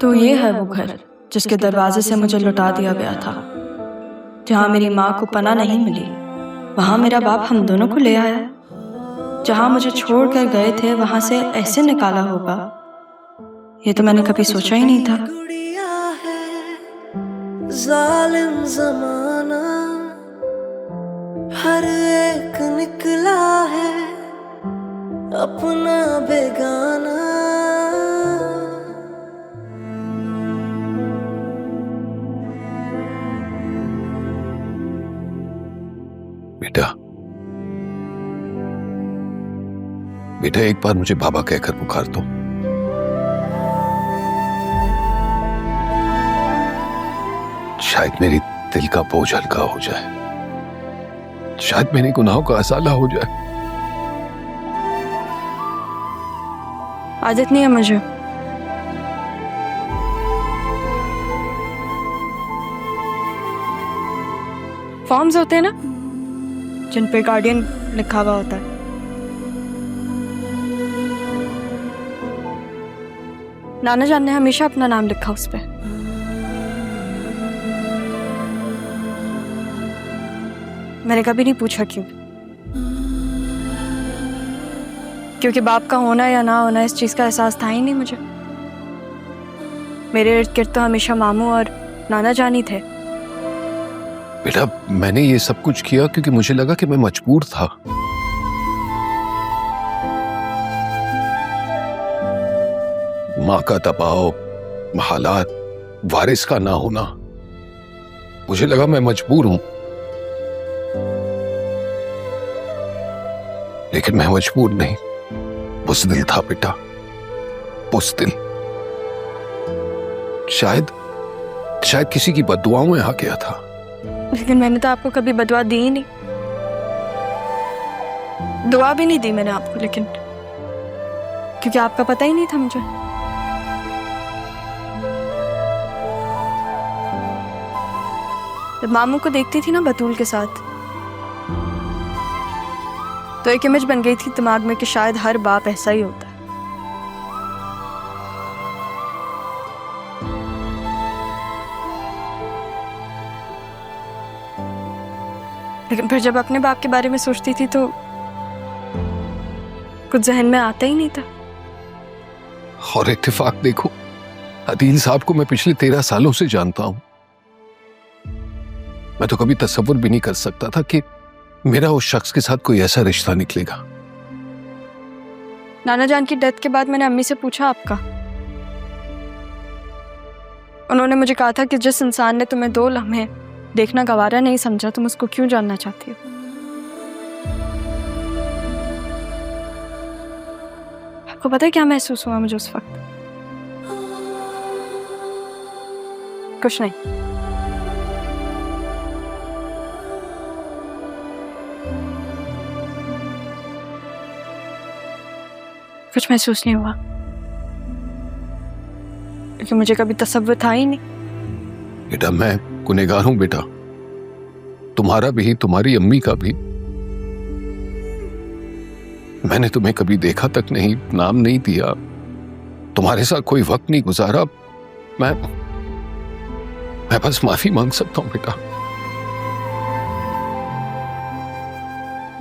तो ये है वो घर जिसके दरवाजे से मुझे लुटा दिया गया था, जहाँ मेरी माँ को पनाह नहीं मिली, वहाँ मेरा बाप हम दोनों को ले आया। जहाँ मुझे छोड़ कर गए थे वहाँ से ऐसे निकाला होगा, ये तो मैंने कभी सोचा ही नहीं था। जालिम ज़माना हर एक निकला है अपना बेगाना। बेटा बेटा, एक बार मुझे बाबा कहकर पुकार दो। शायद मेरी दिल का बोझ हल्का हो जाए, शायद मेरे गुनाहों का असाला हो जाए। आदत नहीं है मुझे। फॉर्म्स होते हैं ना जिन पे गार्डियन लिखा हुआ होता है, नाना जान ने हमेशा अपना नाम लिखा उस पे। मैंने कभी नहीं पूछा क्यों, क्योंकि बाप का होना या ना होना इस चीज का एहसास था ही नहीं मुझे। मेरे इर्द गिर्द तो हमेशा मामू और नाना जान ही थे। बेटा, मैंने ये सब कुछ किया क्योंकि मुझे लगा कि मैं मजबूर था। माँ का दबाव, हालात, वारिस का ना होना, मुझे लगा मैं मजबूर हूं। लेकिन मैं मजबूर नहीं, बुज़दिल था बेटा, बुज़दिल। शायद किसी की बद्दुआओं में आ गया था। लेकिन मैंने तो आपको कभी बदुआ दी ही नहीं, दुआ भी नहीं दी मैंने आपको, लेकिन क्योंकि आपका पता ही नहीं था मुझे। जब मामू को देखती थी ना बतूल के साथ, तो एक इमेज बन गई थी दिमाग में कि शायद हर बाप ऐसा ही होता है। लेकिन फिर जब अपने बाप के बारे में सोचती थी तो कुछ जहन में आता ही नहीं था। और इत्तेफाक देखो, अदील साहब को मैं पिछले 13 सालों से जानता हूं। मैं तो कभी तसव्वुर भी नहीं कर सकता था कि मेरा उस शख्स के साथ कोई ऐसा रिश्ता निकलेगा। नाना जान की डेथ के बाद मैंने अम्मी से पूछा आपका। उन्होंने मुझे कहा था कि जिस इंसान ने तुम्हें 2 लम्हे देखना गवारा नहीं समझा, तुम उसको क्यों जानना चाहती हो। आपको पता है क्या महसूस हुआ मुझे उस वक्त? कुछ नहीं। कुछ महसूस नहीं हुआ क्योंकि मुझे कभी तसव्वुर था ही नहीं। बेटा, मैं गुनहगार हूं बेटा, तुम्हारा भी, तुम्हारी अम्मी का भी। मैंने तुम्हें कभी देखा तक नहीं, नाम नहीं दिया, तुम्हारे साथ कोई वक्त नहीं गुजारा। मैं बस माफी मांग सकता हूं बेटा,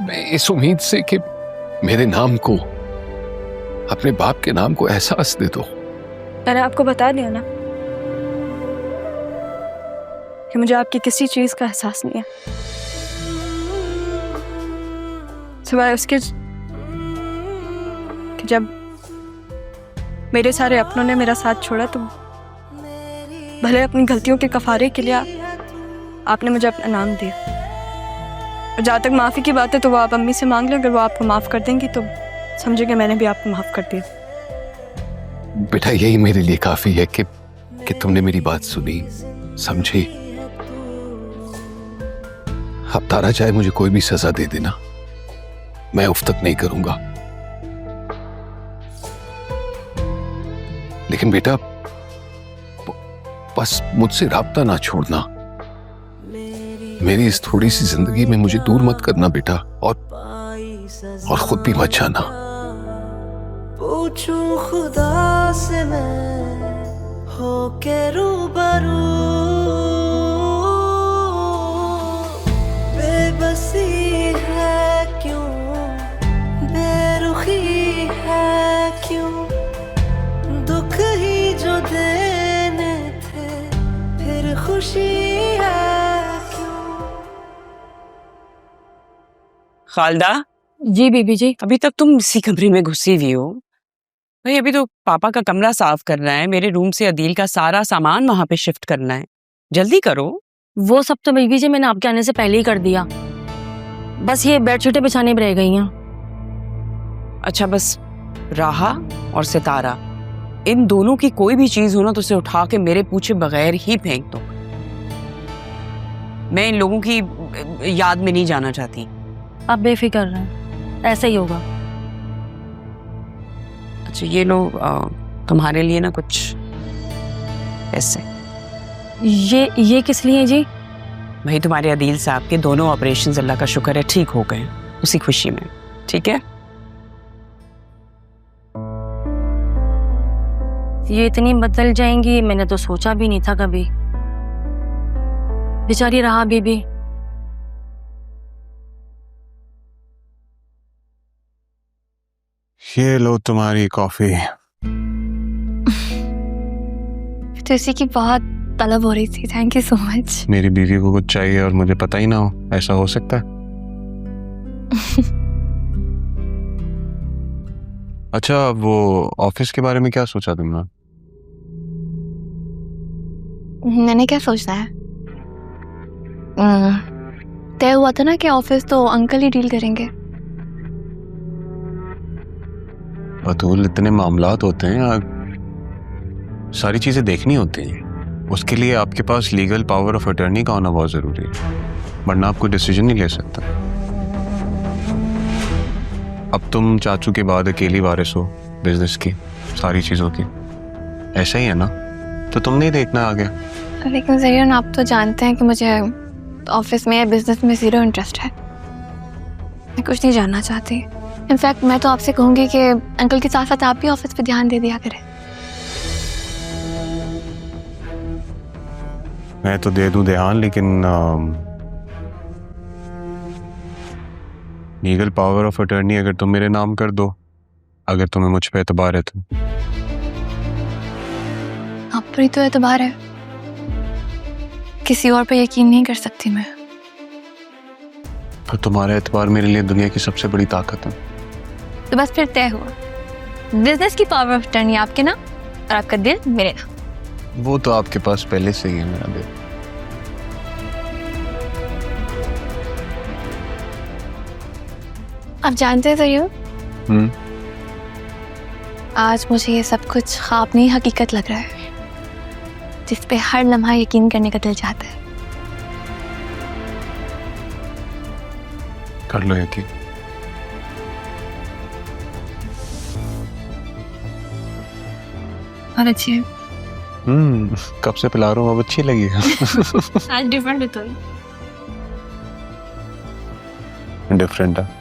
मैं इस उम्मीद से कि मेरे नाम को, अपने बाप के नाम को एहसास दे दो। मैंने आपको बता दिया ना कि मुझे आपकी किसी चीज का एहसास नहीं है, सिवाय उसके कि जब मेरे सारे अपनों ने मेरा साथ छोड़ा तो भले अपनी गलतियों के कफारे के लिए आपने मुझे अपना नाम दिया। और जहाँ तक माफी की बात है तो वो आप अम्मी से मांग लें, अगर वो आपको माफ कर देंगी तो समझेंगे मैंने भी आपको माफ कर दिया। बेटा, यही मेरे लिए काफी है कि तुमने मेरी बात सुनी, समझी। अब तारा चाहे मुझे कोई भी सजा दे देना, मैं उफ तक नहीं करूंगा। लेकिन बेटा, बस मुझसे राब्ता ना छोड़ना। मेरी इस थोड़ी सी जिंदगी में मुझे दूर मत करना बेटा, और खुद भी मत जाना। पूछूं खुदा से मैं होके रूबरू, बेबसी है क्यों, बेरुखी है क्यों, दुख ही जो देने थे फिर खुशी है क्यों। खालदा, जी बीबी जी। अभी तक तुम इसी कमरे में घुसी हुई हो। भाई अभी तो पापा का कमरा साफ करना है, मेरे रूम से अदील का सारा सामान वहां पे शिफ्ट करना है। जल्दी करो। वो सब तो बीबी जी मैंने आपके आने से पहले ही कर दिया, बस ये बेडशीटें बिछाने में रह गई हैं। अच्छा, बस राहा और सितारा, इन दोनों की कोई भी चीज हो ना तो उसे उठा के मेरे पूछे बगैर ही फेंक दो। मैं इन लोगों की याद में नहीं जाना चाहती। आप बेफिक्र रहें, ऐसा ही होगा। अच्छा ये लो, तुम्हारे लिए ना कुछ पैसे। ये किस लिए जी? भाई तुम्हारे अदील साहब के दोनों ऑपरेशन अल्लाह का शुक्र है ठीक हो गए, उसी खुशी में। ठीक है, ये इतनी बदल जाएंगी मैंने तो सोचा भी नहीं था कभी। बेचारी राहा बीबी। ये लो तुम्हारी कॉफी। तो इसी की बहुत तलब हो रही थी, थैंक यू सो मच। मेरी बीवी को कुछ चाहिए और मुझे पता ही ना हो, ऐसा हो सकता है? अच्छा, वो ऑफिस के बारे में क्या सोचा तुमने? मैंने क्या सोचना है, तय हुआ था ना कि ऑफिस तो अंकल ही डील करेंगे। बतूल, इतने मामलात होते हैं, सारी चीजें देखनी होती हैं। उसके लिए आपके पास लीगल पावर ऑफ अटर्नी का होना बहुत जरूरी है, वरना आप कोई डिसीजन नहीं ले सकता। अब तुम चाचू के बाद अकेली वारिस हो बिजनेस की, सारी चीजों की, ऐसा ही है ना? तो तुम नहीं देखना आगे। लेकिन ज़रियन, आप तो जानते हैं कि मुझे ऑफिस में या बिजनेस में ज़ीरो इंटरेस्ट है। मैं कुछ नहीं जानना चाहती। इनफैक्ट मैं तो आपसे कहूँगी कि अंकल के साथ साथ आप भी ऑफिस पे ध्यान दे दिया करें। मैं तो दे दूं ध्यान, लेकिन लीगल पावर ऑफ अटर्नी अगर तुम मेरे नाम कर दो, अगर तुम्हें मुझ पे एतबार है तो। आप पर ही तो एतबार है, किसी और पे यकीन नहीं कर सकती मैं। तो तुम्हारा एतबार मेरे लिए दुनिया की सबसे बड़ी ताकत है। तो बस फिर तय हुआ, बिजनेस की पावर ऑफ अटर्नी आपके नाम और आपका दिल मेरे नाम। वो तो आपके पास पहले से ही है मेरा दिल। आप जानते हैं ज़रियन, आज मुझे ये सब कुछ ख्वाब नहीं हकीकत लग रहा है, जिस पे हर लम्हा यकीन करने का दिल चाहता है। कर लो यकीन। बहुत अच्छी है। कब से पिला रहा हूँ, अब अच्छी लगी है। आज डिफरेंट है तो डिफरेंट है।